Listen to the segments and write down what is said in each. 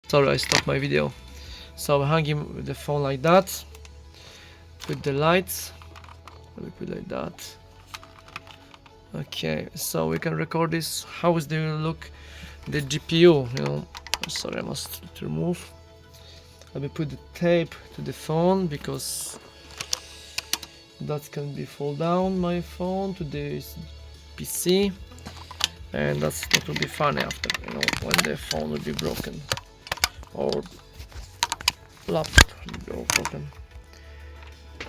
Sorry, I stopped my video. So I hang him the phone like that. Put the lights. Let me put like that. Okay, so we can record this. How is the look the GPU? You know, sorry, I must remove. Let me put the tape to the phone because that can be fall down my phone to this PC, and that's not will be funny after, you know, when the phone will be broken or laptop will be broken.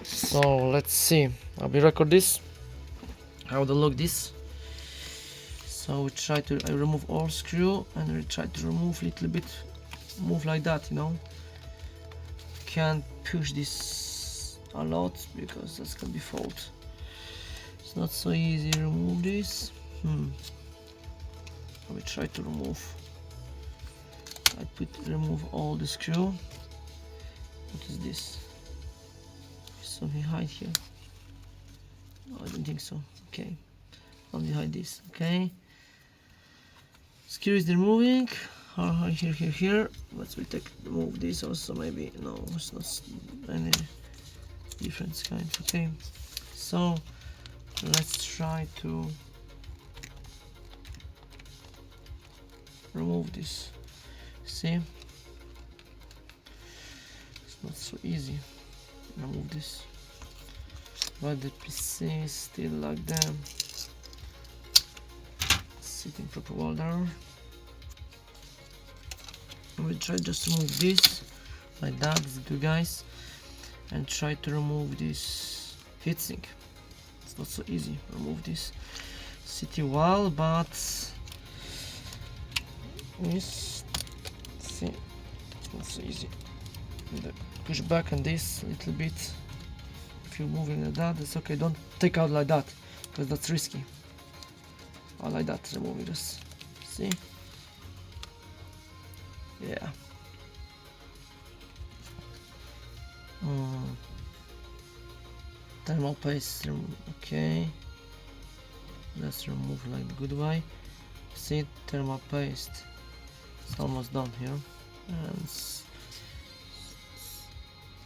So let's see. I'll be record this. How to look this. So we try to remove all screw and we try to remove little bit, move like that, you know. Can't push this a lot because that's gonna be fault. It's not so easy to remove this. I will try to remove. I remove all the screw. What is this? Something hide here. No, I don't think so. Okay, only hide this. Okay. Screw is removing. Here. Let's remove this also. Maybe no, it's not any different kind. Okay. So let's try to remove this. See, it's not so easy. Remove this, but the PC is still like that, sitting proper order. We'll try just to remove this like that. This is good, guys, and try to remove this heatsink. It's not so easy. Remove this city wall, but yes, see, it's not so easy. Push back on this a little bit. If you're moving like that, it's okay. Don't take out like that because that's risky. I like that. Remove this. See? Yeah. Thermal paste. Okay. Let's remove like the good way. See, thermal paste. It's almost done here, and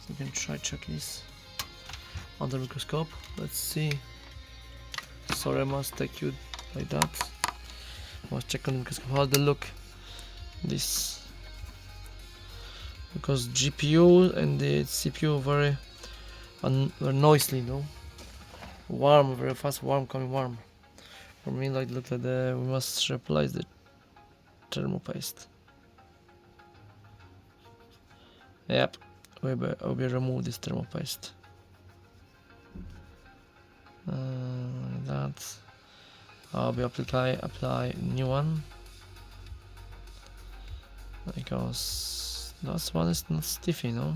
you can try check this under microscope. Let's see. Sorry, I must take you like that. I must check on the microscope how they look. This because GPU and the CPU very noisy, you know, warm, very fast, coming warm. For me, like look at the we must replace the thermal paste. Yep. We will remove this thermal paste. That I'll be apply new one because that one is not stiff, you know.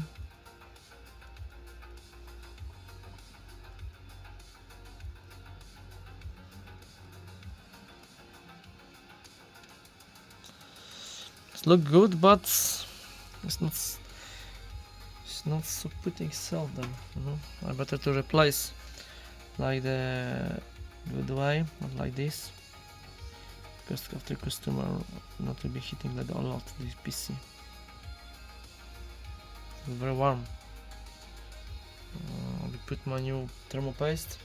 It look good, but it's not so putting itself there, you know. I better to replace like the good way, not like this, because after customer not to be hitting like a lot this PC. It's very warm. I will put my new thermal paste.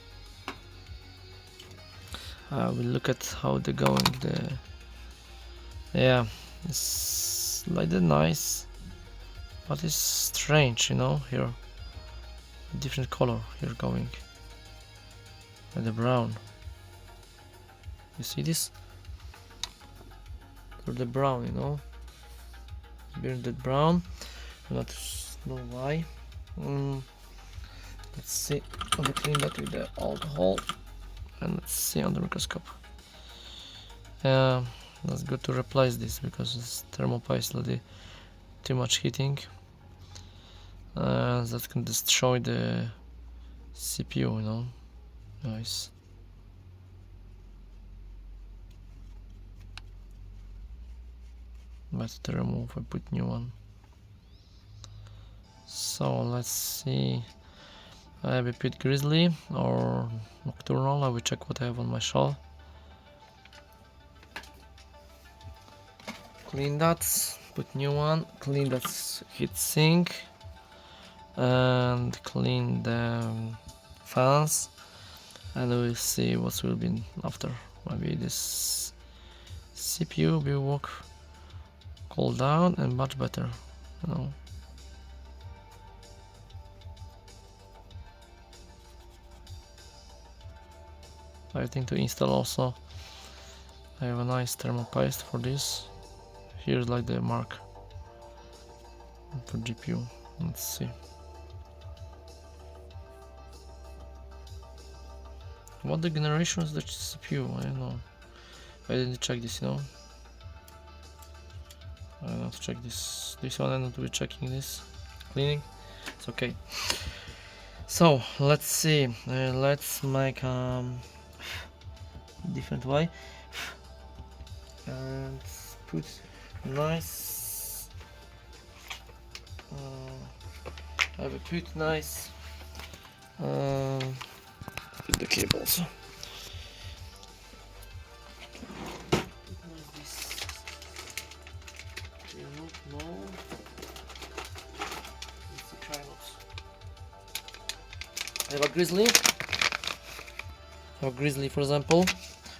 I will look at how they're going. Yeah, it's like the nice. But it's strange, you know, here. Different color here going. And the brown. You see this? For the brown, you know. Burn that brown. Not know why. Let's see. I'm gonna clean that with the alcohol. And let's see on the microscope. That's good to replace this because it's thermal paste already. Too much heating, that can destroy the CPU, you know. Nice. Better to remove. I put new one. So let's see. I have a put grizzly or nocturnal. I will check what I have on my shelf. Clean that. put new one, clean that heat sink, and clean the fans, and we'll see what will be after. Maybe this CPU will work, cool down and much better, you know. I think to install also I have a nice thermal paste for this. Here's like the mark for GPU. Let's see. What the generation is the CPU? I don't know. I didn't check this, you know. I don't have to check this. This one I'm not really checking this. Cleaning. It's okay. So let's see. Let's make different way and put nice. I will put nice. Put the cables. I have a grizzly. For example.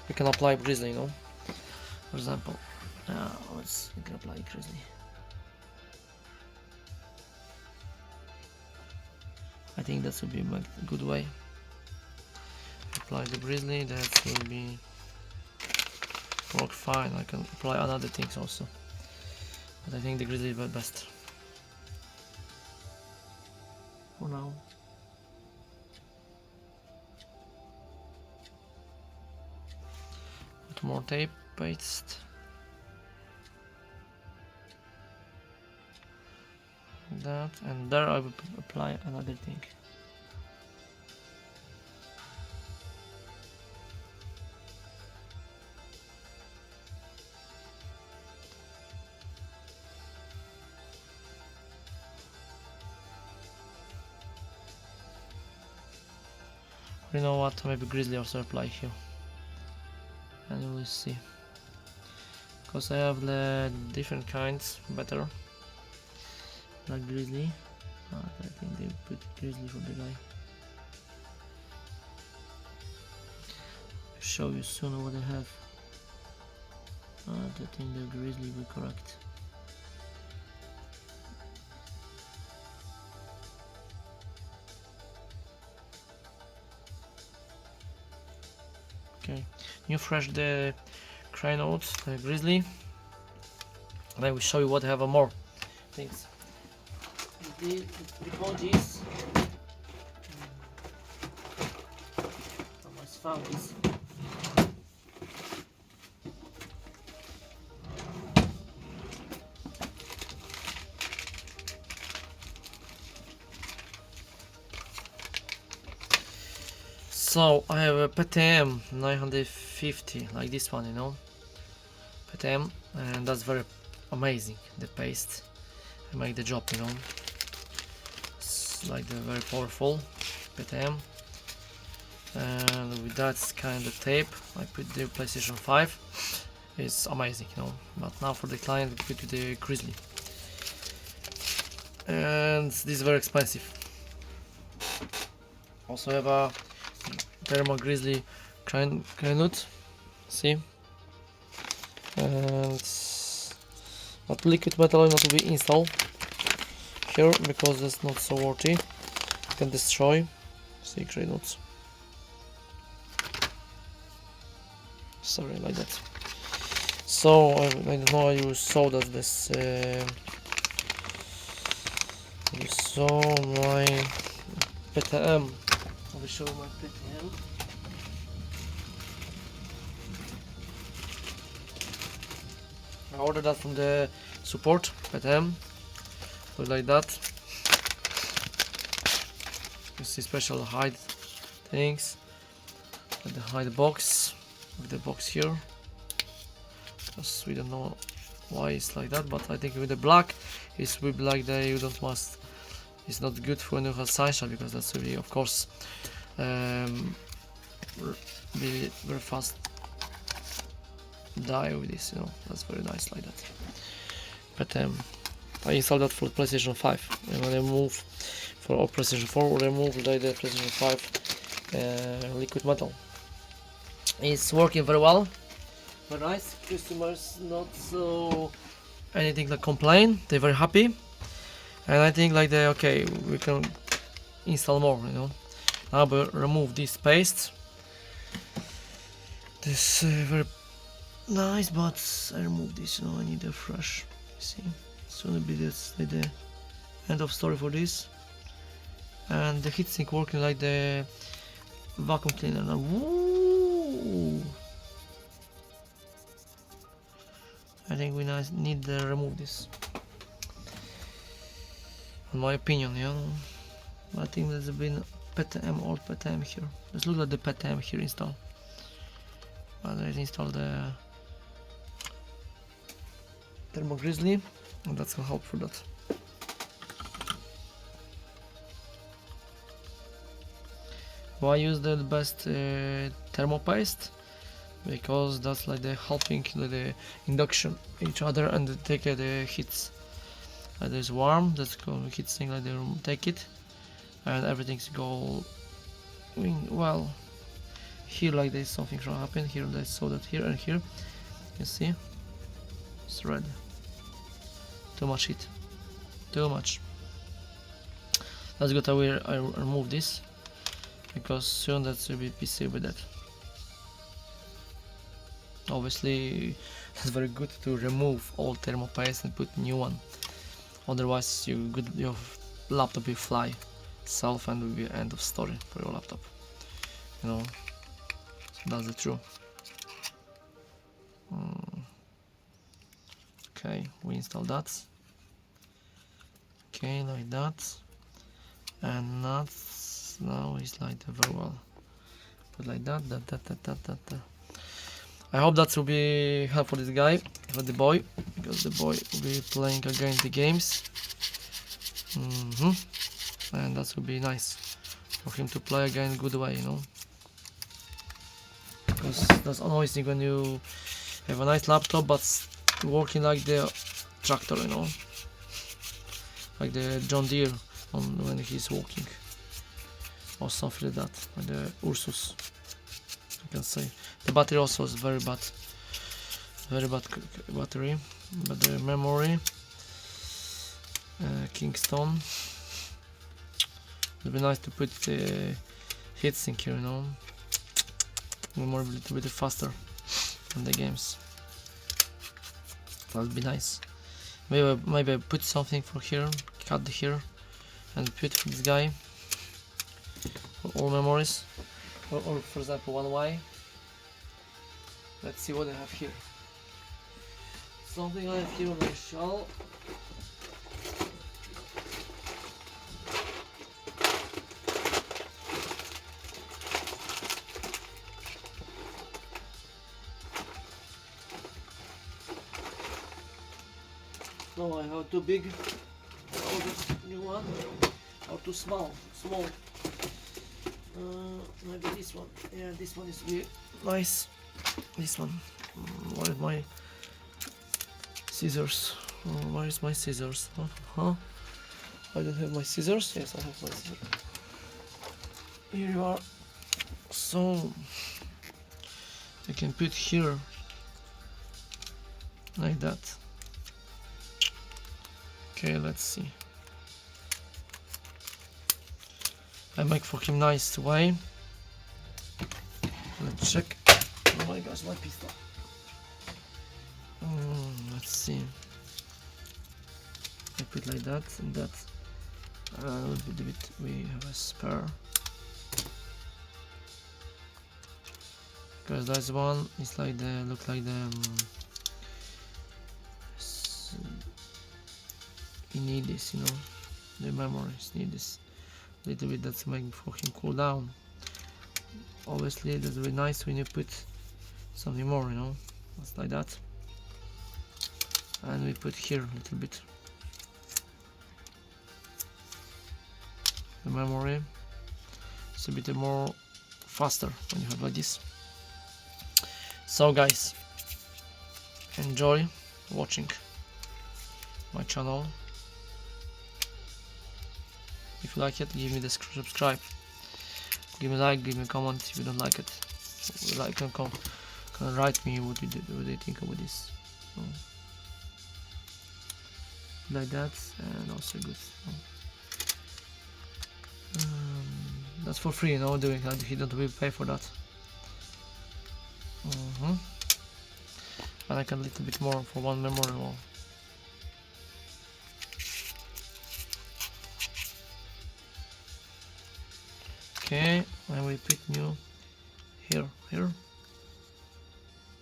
We can apply grizzly, you know. For example, we can apply grizzly. I think that would be a good way. Apply the grizzly, that will be work fine. I can apply other things also, but I think the grizzly is the best for now. Put more tape paste. That, and there I will apply another thing. You know what, maybe grizzly also apply here, and we'll see, because I have the different kinds better, like grizzly. I think they put grizzly for the guy. Show you soon what I have. I think the grizzly will be correct. Okay, you fresh the crane notes, the grizzly, and I will show you what I have more things. Before this, I almost found this. So I have a PTM 950, like this one, you know, PTM, and that's very amazing. The paste make the job, you know. It's like the very powerful PTM, and with that kind of tape, I put the PlayStation 5. It's amazing, you know. But now for the client, we put the Grizzly, and this is very expensive. Also have a thermal grizzly granite, see, and but liquid metal will not be installed here because it's not so worthy. You can destroy. See, granules. Sorry, like that. So I don't know. You saw that this. You saw my PTM. I will show my PTM. I ordered that from the support PTM. So like that. You see special hide things. And the hide box with the box here. Because we don't know why it's like that, but I think with the black it's with black that you don't must. It's not good for when you have sunshine because that's really, of course, really very fast die with this. You know, that's very nice like that. PTM. I installed that for PlayStation 5. And when I move for PlayStation 4, remove the PlayStation 5 liquid metal. It's working very well, very nice. Customers not so anything like complain. They're very happy, and I think like they okay, we can install more. You know, now we remove this paste. This very nice, but I remove this. You know, I need a fresh. See, soon will be this like the end of story for this. And the heatsink working like the vacuum cleaner now. Woo! I think we need to remove this. In my opinion, you know. I think there's been PTM or PTM here. Let's look at the PTM here install. But let's install the Thermo Grizzly, and that's gonna help for that. Why use the best thermo paste? Because that's like the helping the induction each other and take the heats. There's warm, that's going heat thing like they take it, and everything's going well. Here like there's something wrong happen. Here I saw that here and here. You see, it's red. Too much heat. Too much. That's good. I remove this because soon that will be PC with that. Obviously, it's very good to remove old thermal paste and put new one. Otherwise, your laptop will fly itself and will be end of story for your laptop. You know, so that's the truth. Okay, we install that. Okay, like that, and that's now it's like very well. Put like that. I hope that will be helpful for this guy, for the boy, because the boy will be playing again the games. And that will be nice for him to play again good way, you know. Because that's annoying when you have a nice laptop but working like the tractor, you know, like the John Deere when he's walking, or something like that, like the Ursus. You can say the battery also is very bad battery, but the memory Kingston. It'd be nice to put the heatsink here, you know, more a little bit faster in the games. That'd be nice. Maybe I put something for here, cut here, and put this guy for all memories, or for example 1Y. Let's see what I have here. Something I have here on the shell. No, I have too big, or the new one, or too small. Maybe this one. Yeah, this one is really nice. This one. Where is my scissors? Where is my scissors? I don't have my scissors. Yes, I have my scissors. Here you are. So I can put here like that. Okay, let's see. I make for him nice way. Let's check. Oh my gosh, my pistol. Let's see. I put like that and that. We have a spare. Because that's one. It's like the look like the. You need this, you know. The memories need this. Little bit that's making for him cool down. Obviously, that's very nice when you put something more, you know, just like that. And we put here a little bit the memory. It's a bit more faster when you have like this. So guys, enjoy watching. my channel. If you like it, give me the subscribe, give me a like, give me a comment if you don't like it. Like and can write me what you think about this. So, like that, and also good. That's for free, doing that. He don't will pay for that. And I can a little bit more for one memory wall. Okay, and we put new here,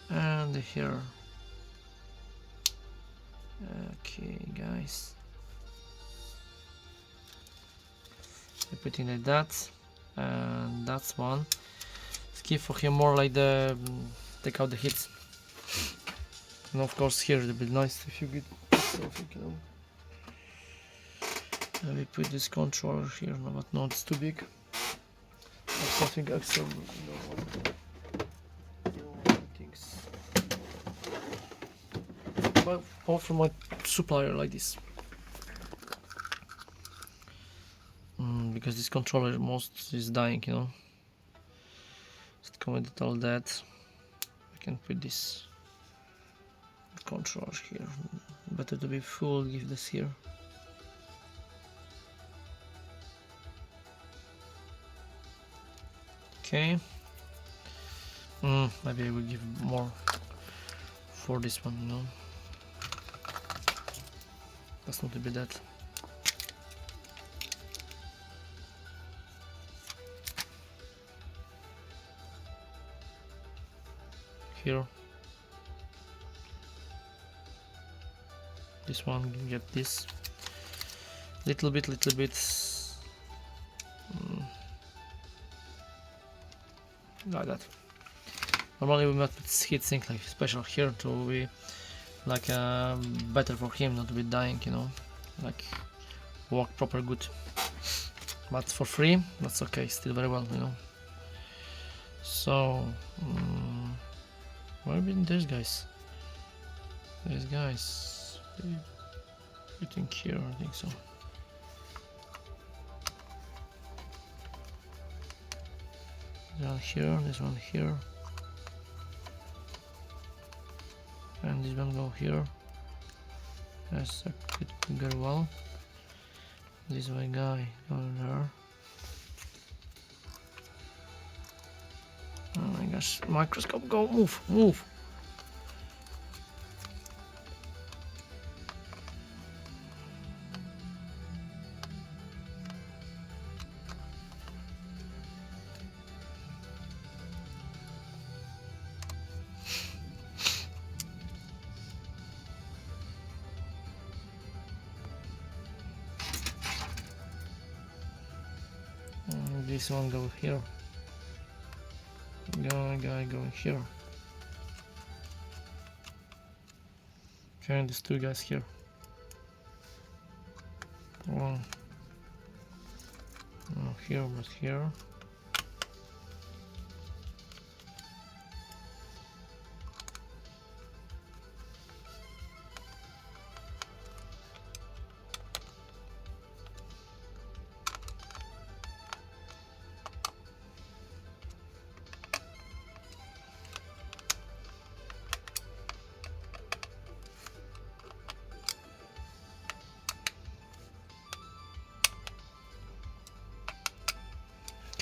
and here. Okay, guys, we're putting like that, and that's one. Skip for him more like the take out the hits. And of course here it would be nice if you get something, And we put this controller here, no, but no, it's too big. Something extra, things. But all from my supplier like this. Because this controller most is dying, Just come with all that. I can put this controller here. Better to be full, give this here. Okay. Maybe I will give more for this one, That's not to be that. Here. This one, get this. Little bit. Like that. Normally we might put heat sink like special here to be like better for him not to be dying, like work proper good. But for free, that's okay, still very well, So where have been these guys? These guys, I think here, I think so. This one here, and this one go here. That's a bit bigger wall. This way guy going there. Oh my gosh, microscope, go, move. This one go here. Guy going here. Okay, and these two guys here. One. No, here, but here.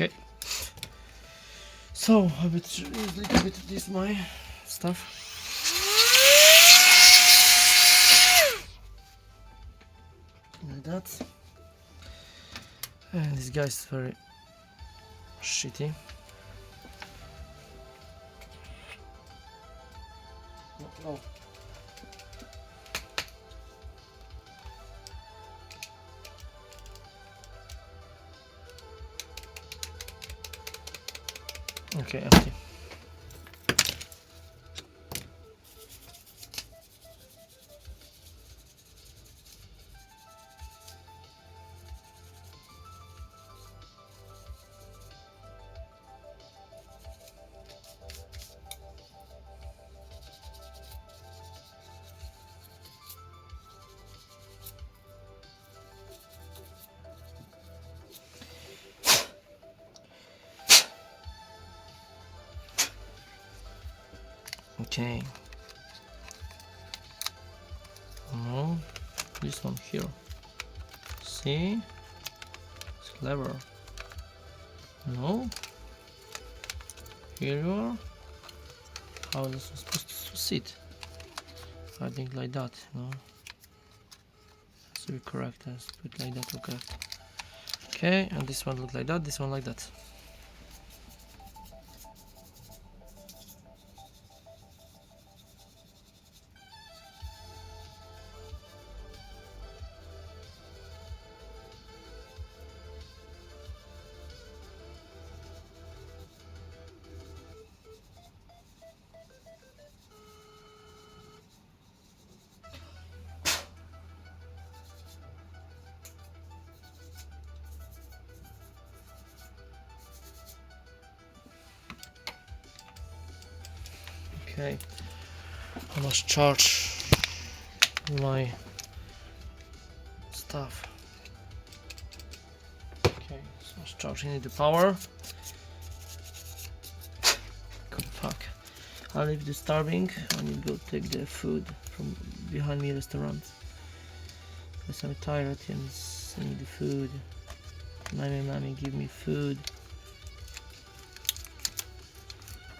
Okay, so a little bit of this my stuff. Like that. And this guy is very shitty. No. Okay, empty. Okay. No, this one here. See? It's clever. No. Here you are. How is this supposed to sit? I think like that, you know. Has to be correct. Has to put like that, okay. Okay, and this one look like that, this one like that. Okay, I must charge my stuff. Okay, so I must charging the power. God, fuck. I leave the starving. I need to go take the food from behind me restaurant. Because I'm tired and I need the food. Mommy, give me food.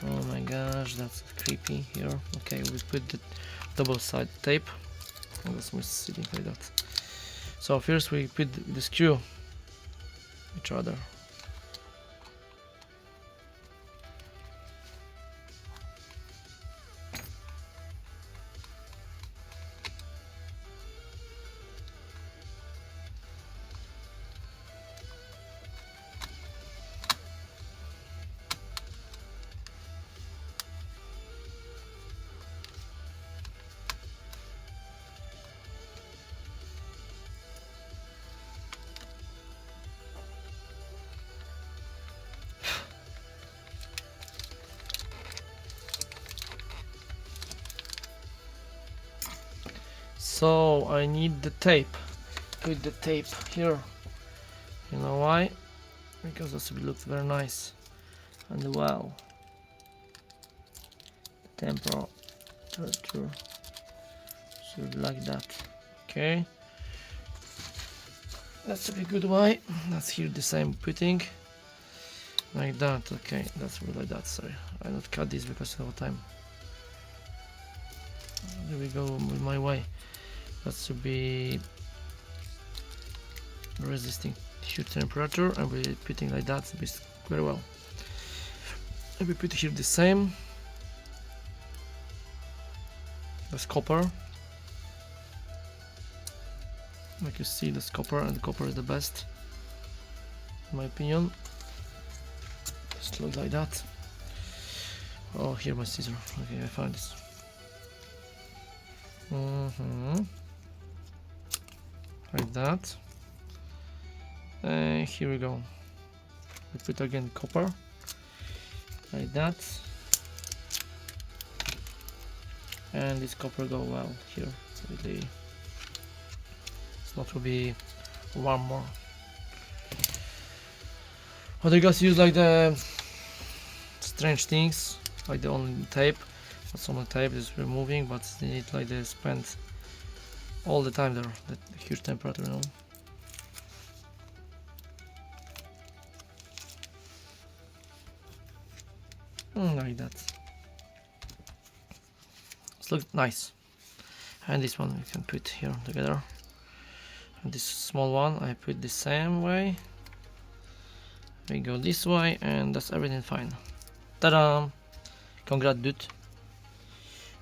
Oh my gosh, that's creepy here. Okay, we put the double side tape. Oh, that's me sitting like that. So first we put the screw each other. So I need the tape. Put the tape here. You know why? Because this looks very nice. And well, the temperature should like that. Okay. That's a good way. That's here the same putting. Like that. Okay, that's like that. Sorry, I not cut this because of time. There we go with my way. That should be resisting huge temperature, and we're putting like that very well. And we put here the same. That's copper. Like you see, that's copper, and the copper is the best, in my opinion. Just look like that. Oh, here my scissor. Okay, I found this. Like that. And here we go. We put again copper. Like that. And this copper go well here with the. It's not to be warm more. Other guys use like the strange things, like the only tape. But some of the tape is removing, but they need like they spend all the time there, that huge temperature, you know. Like that. It looks nice. And this one we can put here together. And this small one I put the same way. We go this way, and that's everything fine. Ta-da! Congrats, dude.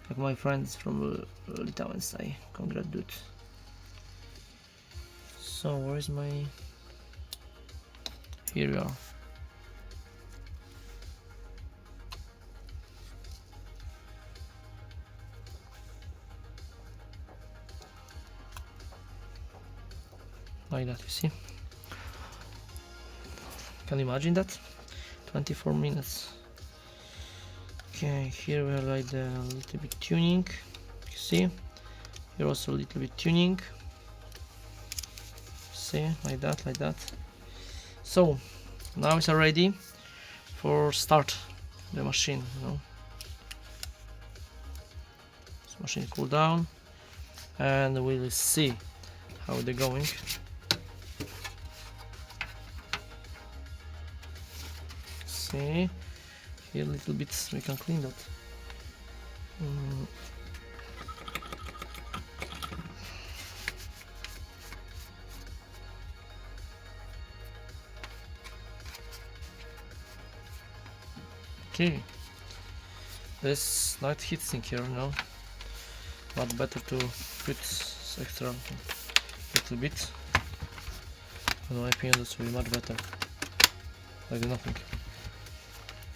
Like my friends from Litauen say, congrats, dude. So where is my? Here we are. Like that, you see? Can you imagine that? 24 minutes. Okay, here we have like the little bit tuning. You see? Here also a little bit tuning. See, like that, like that. So now it's ready for start the machine, you know. machine cool down, and we'll see how they're going. See here a little bit, we can clean that. Okay, there's light heatsink here now. Much better to put extra little bit. In my opinion, this will be much better. Like nothing.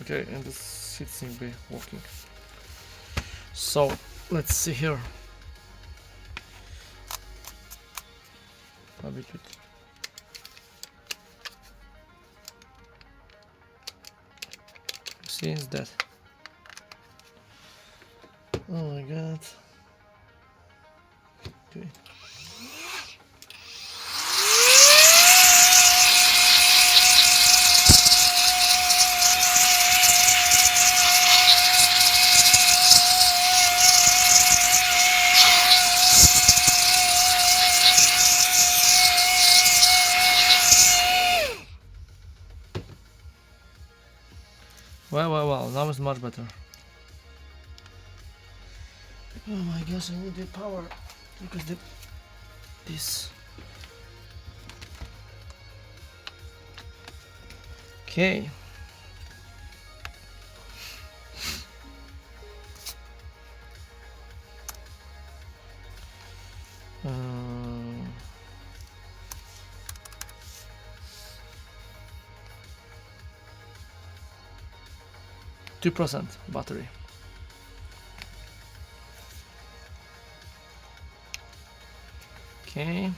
Okay, and this heatsink be working. So let's see here. A bit. See, it's dead. Oh my god. Okay. Well, now it's much better. Oh my gosh, I need the power because this. Okay. %2 battery. Okay.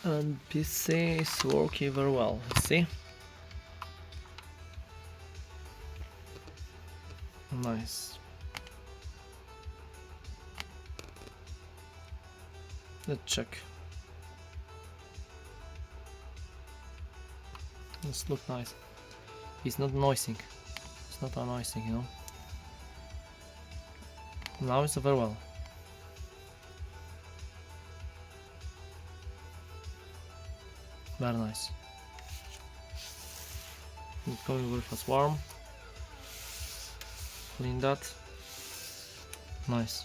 And PC is working very well, see? Nice. Let's check. This looks nice. It's not noising. It's not noising, you know. Now it's very well. Very nice. It's going very fast warm. Clean that. Nice.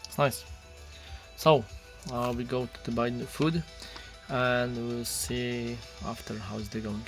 It's nice. So we go to buy the food and we'll see after how's it going.